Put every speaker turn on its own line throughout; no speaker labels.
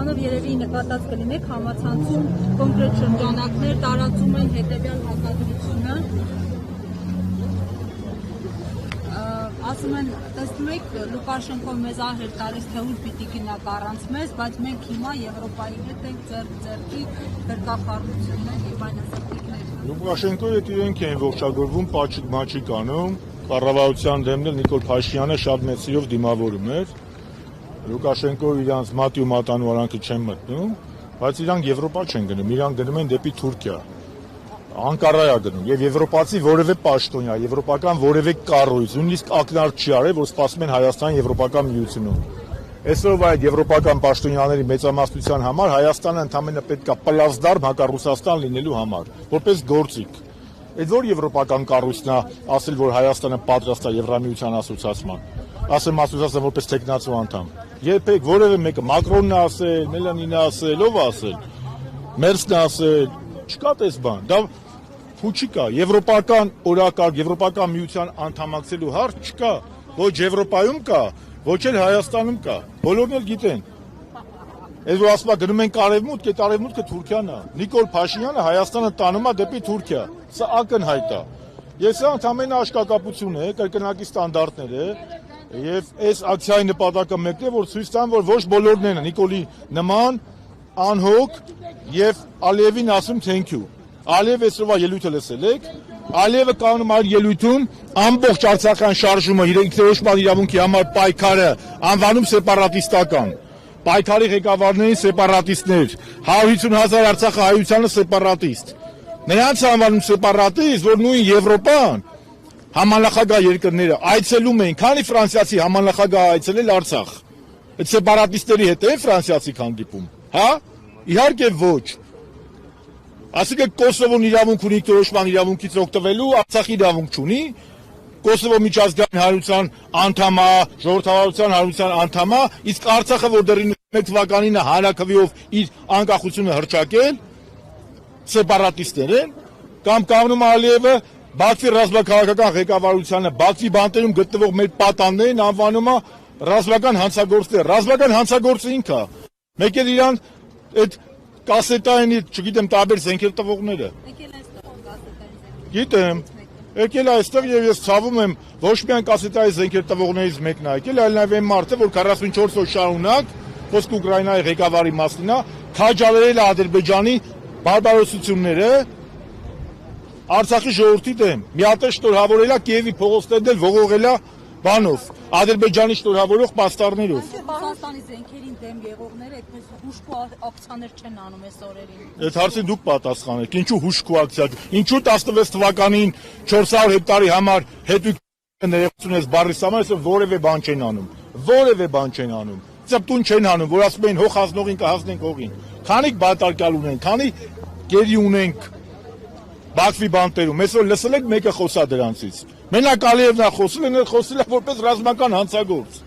Բարձրանով երևի նկատած կլինեք համացանցում կոնկրետ շրջանակներ տարածում են հետևյալ հակադրությունը։ Ասում են, տեսնում եք, Լուկաշենկոն մեզ ահեր տալիս, թե ուր պիտի գնաք առանց մեզ, բայց մենք հիմա Եվրոպայի հետ ենք ձեռքի գրկախառնություններ եւ այն ասացիկներ։
Լուկաշենկոյի հետ իրենք են ողջագուրվում Մաչիկանում, կառավարության դեմն էլ Նիկոլ Փաշինյանը շատ մեծ սիրով դիմավորում էր։ Լուկաշենկոն իրանց մատի ու մատանուարանքը չեն մտնում, բայց իրանք Եվրոպա չեն գնում, իրանք գնում են դեպի Թուրքիա։ Անկարայա գնում եւ եվրոպացի որևէ պաշտոնյա, եվրոպական որևէ կառույց, նույնիսկ ակնարկ չի արել, որ սպասում են Հայաստանի Եվրոպական միությունում։ Այսօրվա այդ եվրոպական պաշտոնյաների մեծամասնության համար Հայաստանը ընդամենը պետք է պլազդարմ հակառուսաստան լինելու համար, որպես գործիք։ Այդ որ եվրոպական կառույցն է ասել, որ Հայաստանը պատրաստ է Եվրամիության ասոցիացման, ասեմ ասոցիացիան որպես տեխնացու անդամ։ Երբեք որևէ մեկը Մակրոնն է ասել, Մելանին է ասել, ով է ասել, Մերսն է ասել, չկա տես բան, դա փուչի կա, եվրոպական օրակարգ, եվրոպական միության անդամակցելու հարց չկա, ոչ Եվրոպայում կա, ոչ էլ Հայաստանում կա, բոլորն էլ գիտեն։ Այս որ ասում գնում են արևմուտք, այդ արևմուտքը Թուրքիան է։ Նիկոլ Փաշինյանը Հայաստանը տանում է դեպի Թուրքիա, սա ակնհայտ է։ Ես սա ընդամենը աշկակապություն է, կրկնակի ստանդարտներ է, եւ այս ակցիայի նպատակը մեկն է, որ ցույց տան, որ ոչ բոլորն են Նիկոլի նման անհոգ եւ Ալիևին ասում thank you։ Ալիև այսօրվա ելույթը լսել եք, Ալիևը կանում այդ ելույթում ամբողջ արցախյան շարժումը ինքնորոշման իրավունքի համար պայքարը անվանում սեպարատիստական։ Պայքարի ղեկավարներին սեպարատիստներ, 150,000 Արցախը հայությանը սեպարատիստ։ Նրանց անվանում սեպարատիստ, որ նույն Եվրոպան համանախագահ երկրները այցելում են, քանի ֆրանսիացի համանախագահ այցելել Արցախ։ Այդ սեպարատիստերի հետ է ֆրանսիացի հանդիպում, հա? Իհարկե ոչ։ Այսինքն Կոսովոն իրավունք ունի ինքնորոշման իրավունքից օգտվելու, Արցախի իրավունք չունի։ Կոսովո միջազգային հանրության անդամ է, ժողովրդավարության հանրության անդամ է, իսկ Արցախը, որ դեռ 91 թվականին է հանրաքվեով իր անկախությունը հռչակել, սեպարատիստներ են, կամ կանգնում Ալիևը Բաքվի ռազմաքաղաքական ղեկավարությանը, Բաքվի բանտերում գտնվող մեր պատաններին անվանում է ռազմական հանցագործներ։ Ռազմական հանցագործը ինքը։ Մեկ էլ իրան այդ կասետային, չգիտեմ, տարբեր զենքեր տվողները։
Եկել այստեղ կասետային զենքեր։
Գիտեմ, եկել այստեղ եւ ես ցավում եմ ոչ միայն կասետային զենքեր տվողներից մեկն է եկել, այլ նաեւ այն մարդը, որ 44 օր շարունակ խոսք Ուկրաինայի ղեկավարի մասին է, քաջալերել է Ադրբեջանի բարբարոսությունները Արցախի ժողովրդի դեմ։ Միատեղ շնորհավորել է Կիևի փողոցներն էլ ողողել է բանով, Ադրբեջանի շնորհավորող պաստառներով։
Ռուսաստանի զենքերին դեմ եղողները այդպես հուշկու ակցիաներ չեն անում այս օրերին։
Այդ հարցին դուք պատասխանեք, ինչու հուշկու ակցիա, ինչու 16 թվականին 400 հեկտարի համար հետույք ներողություն ես բառիս համար, այսօր որևէ բան չեն անում, որևէ բան չեն անում, ծպտուն չեն անում, որ ասում են հող հասնողին կհասնենք հողին, քանի բանտարկյալ ունենք, քանի գերի ունենք Բաքվի բանտերում, այսօր լսել եք մեկը խոսա դրանցից, մենակ Ալիևն է խոսել է որպես ռազմական հանցագործ,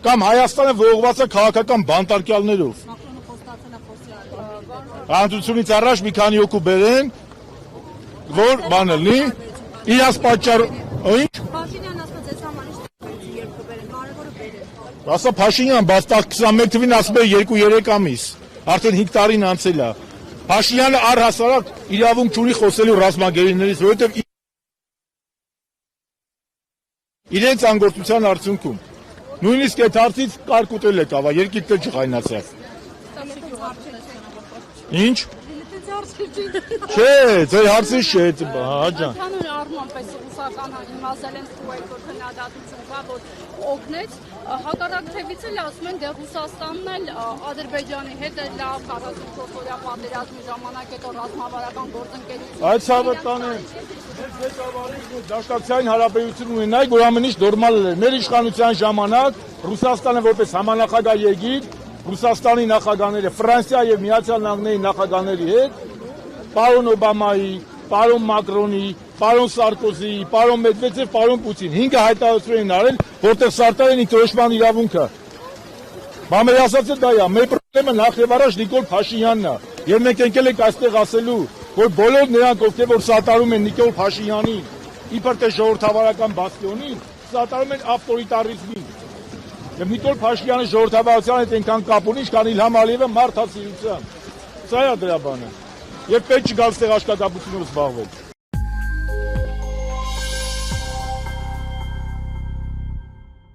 կամ Հայաստանը ողողված է քաղաքական բանտարկյալներով։
Մակրոնը խոստացել է խոսի արել։
Հանրությունից առաջ մի քանի հոգու բերեն, որ բանը լինի, իրաց պատճառ, ինչ։
Փաշինյանն ասաց, այս համար ինչ երկու բերեն, կարևորը բերեն։
Ասա Փաշինյան, բայց 21 թվին ասում է 2-3 ամիս, արդեն 5 տարին անցել է։ Փաշինյանը առհասարակ իրավունք չունի խոսելու ռազմագերիներից, որովհետև իրենց անգործության արդյունքում նույնիսկ այդ հարցից կարկուտել է կավա, երկիրը ջղայնացավ։ Ինչ։ Չէ, ձեր հարցին չէ, հաջան։
Ընդհանուր առմամբ այս ռուսական Զելենսկու այդ որ քննադատություն կա, որ օգնեց, հակառակ թևից էլ ասում են, դե Ռուսաստանն էլ Ադրբեջանի հետ է լավ 44-օրյա պատերազմի ժամանակ հետո ռազմավարական գործընկերություն։
Այդ ցավտան է։ Դաշնակցային հարաբերություն ունենայք, որ ամեն ինչ նորմալ է։ Մեր իշխանության ժամանակ Ռուսաստանը որպես համանախագահ երկիր, Ռուսաստանի նախագահները, Ֆրանսիա եւ Միացյալ Նահանգների նախագահների հետ, պարոն Օբամայի, պարոն Մակրոնի, պարոն Սարկոզի, պարոն Մեդվեդև, պարոն Պուտին 5 հայտարարություն են արել, որտեղ սարտարեն ինքնորոշման իրավունքը։ Բամերի ասածը դա է, մեր պրոբլեմը նախ եւ առաջ Նիկոլ Փաշինյանն է։ Եվ մենք եկել ենք այստեղ ասելու, որ բոլոր նրանք, ովքեր որ սատարում են Նիկոլ Փաշինյանին, իբր թե ժողովրդավարական բաստիոնին, սատարում են ավտորիտարիզմին։ Եվ Նիկոլ Փաշինյանը ժողովրդավարության հետ այնքան կապ ունի, ինչքան Իլհամ Ալիևը մարդասիրության։ Սա է դրա բանը։ Եվ պետք չի գալ ստեղ աշխատապությունով զբաղվել։